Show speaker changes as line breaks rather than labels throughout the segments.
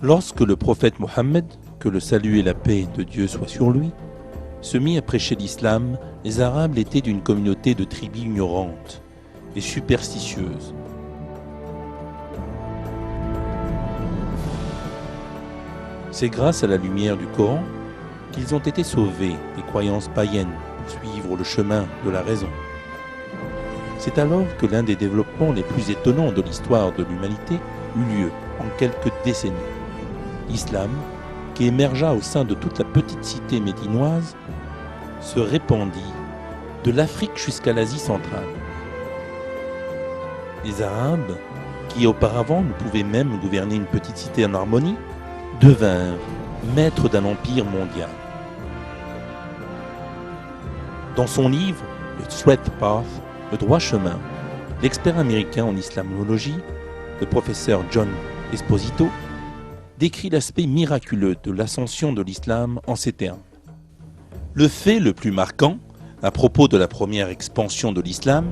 Lorsque le prophète Mohammed, que le salut et la paix de Dieu soient sur lui, se mit à prêcher l'islam, les Arabes étaient d'une communauté de tribus ignorantes et superstitieuses. C'est grâce à la lumière du Coran qu'ils ont été sauvés des croyances païennes pour suivre le chemin de la raison. C'est alors que l'un des développements les plus étonnants de l'histoire de l'humanité eut lieu en quelques décennies. L'islam, qui émergea au sein de toute la petite cité médinoise, se répandit de l'Afrique jusqu'à l'Asie centrale. Les Arabes, qui auparavant ne pouvaient même gouverner une petite cité en harmonie, devinrent maîtres d'un empire mondial. Dans son livre « The Straight Path », le droit chemin, l'expert américain en islamologie, le professeur John Esposito, décrit l'aspect miraculeux de l'ascension de l'islam en ces termes. Le fait le plus marquant à propos de la première expansion de l'islam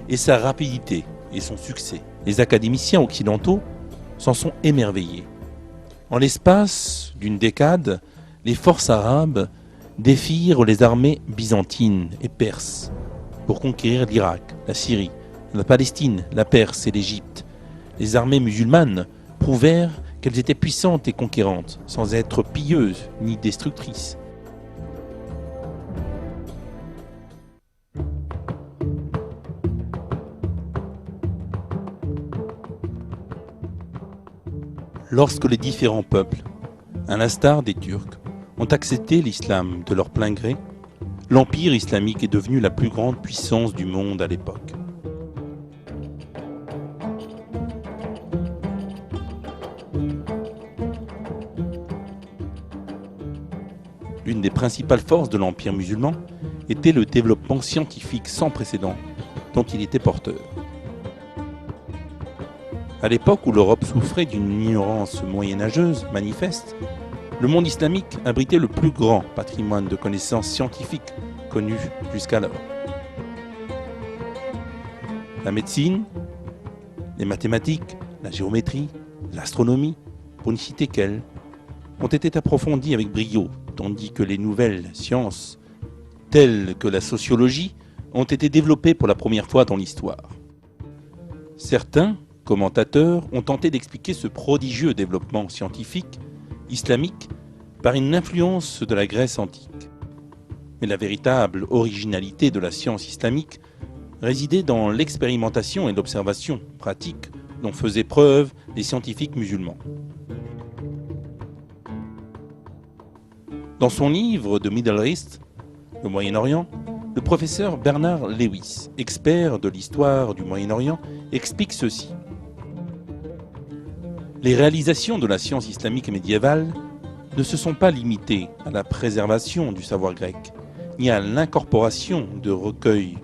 est sa rapidité et son succès. Les académiciens occidentaux s'en sont émerveillés. En l'espace d'une décade, les forces arabes défirent les armées byzantines et perses pour conquérir l'Irak, la Syrie, la Palestine, la Perse et l'Égypte. Les armées musulmanes prouvèrent qu'elles étaient puissantes et conquérantes, sans être pilleuses ni destructrices. Lorsque les différents peuples, à l'instar des Turcs, ont accepté l'islam de leur plein gré, l'empire islamique est devenu la plus grande puissance du monde à l'époque. L'une des principales forces de l'empire musulman était le développement scientifique sans précédent dont il était porteur. À l'époque où l'Europe souffrait d'une ignorance moyenâgeuse manifeste, le monde islamique abritait le plus grand patrimoine de connaissances scientifiques connu jusqu'alors. La médecine, les mathématiques, la géométrie, l'astronomie, pour ne citer qu'elles, ont été approfondies avec brio, tandis que les nouvelles sciences, telles que la sociologie, ont été développées pour la première fois dans l'histoire. Certains commentateurs ont tenté d'expliquer ce prodigieux développement scientifique islamique par une influence de la Grèce antique. Mais la véritable originalité de la science islamique résidait dans l'expérimentation et l'observation pratique dont faisaient preuve les scientifiques musulmans. Dans son livre de Middle East, le Moyen-Orient, le professeur Bernard Lewis, expert de l'histoire du Moyen-Orient, explique ceci. Les réalisations de la science islamique médiévale ne se sont pas limitées à la préservation du savoir grec, ni à l'incorporation de recueils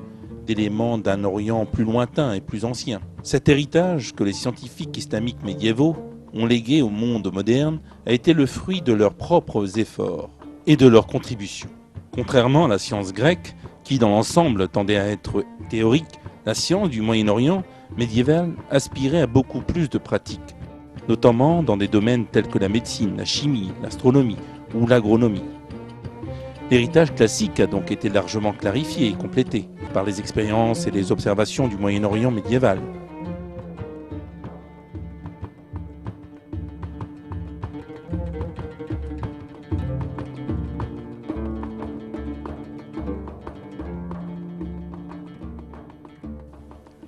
d'éléments d'un Orient plus lointain et plus ancien. Cet héritage que les scientifiques islamiques médiévaux ont légué au monde moderne a été le fruit de leurs propres efforts et de leurs contributions. Contrairement à la science grecque, qui dans l'ensemble tendait à être théorique, la science du Moyen-Orient médiéval aspirait à beaucoup plus de pratique, notamment dans des domaines tels que la médecine, la chimie, l'astronomie ou l'agronomie. L'héritage classique a donc été largement clarifié et complété par les expériences et les observations du Moyen-Orient médiéval.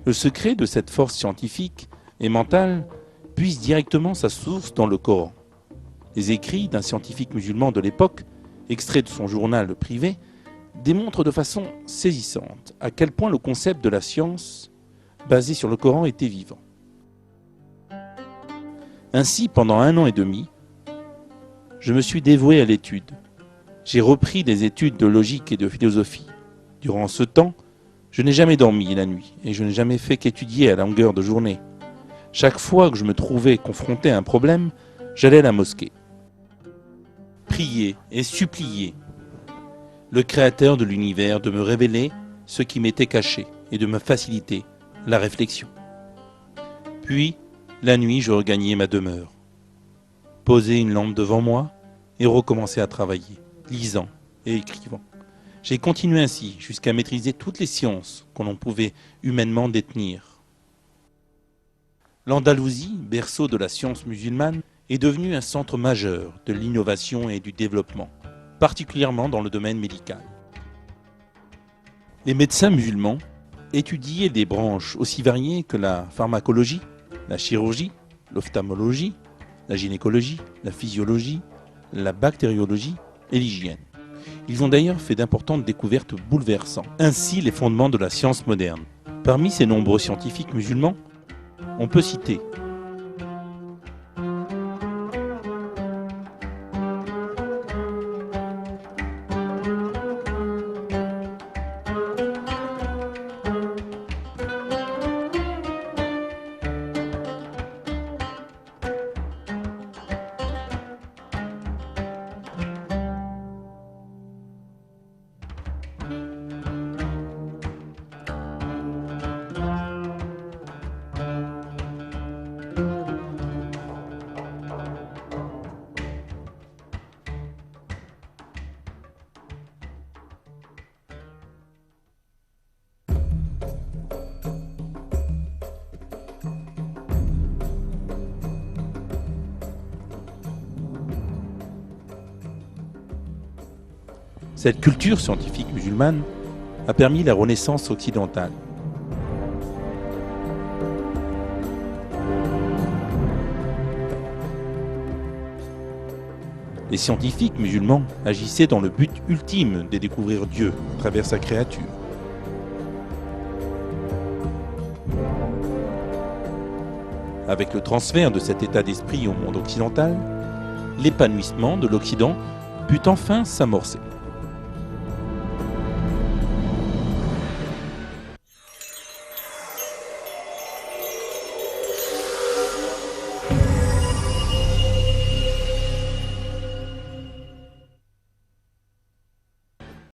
Le secret de cette force scientifique et mentale puise directement sa source dans le Coran. Les écrits d'un scientifique musulman de l'époque, extraits de son journal privé, démontrent de façon saisissante à quel point le concept de la science basé sur le Coran était vivant. Ainsi, pendant 1 an et demi, je me suis dévoué à l'étude. J'ai repris des études de logique et de philosophie. Durant ce temps, je n'ai jamais dormi la nuit et je n'ai jamais fait qu'étudier à longueur de journée. Chaque fois que je me trouvais confronté à un problème, j'allais à la mosquée. Prier et supplier le Créateur de l'univers de me révéler ce qui m'était caché et de me faciliter la réflexion. Puis, la nuit, je regagnais ma demeure. poser une lampe devant moi et recommencer à travailler, lisant et écrivant. J'ai continué ainsi jusqu'à maîtriser toutes les sciences que l'on pouvait humainement détenir. L'Andalousie, berceau de la science musulmane, est devenue un centre majeur de l'innovation et du développement, particulièrement dans le domaine médical. Les médecins musulmans étudiaient des branches aussi variées que la pharmacologie, la chirurgie, l'ophtalmologie, la gynécologie, la physiologie, la bactériologie et l'hygiène. Ils ont d'ailleurs fait d'importantes découvertes bouleversant ainsi les fondements de la science moderne. Parmi ces nombreux scientifiques musulmans, on peut citer cette culture scientifique musulmane a permis la renaissance occidentale. Les scientifiques musulmans agissaient dans le but ultime de découvrir Dieu à travers sa créature. Avec le transfert de cet état d'esprit au monde occidental, l'épanouissement de l'Occident put enfin s'amorcer.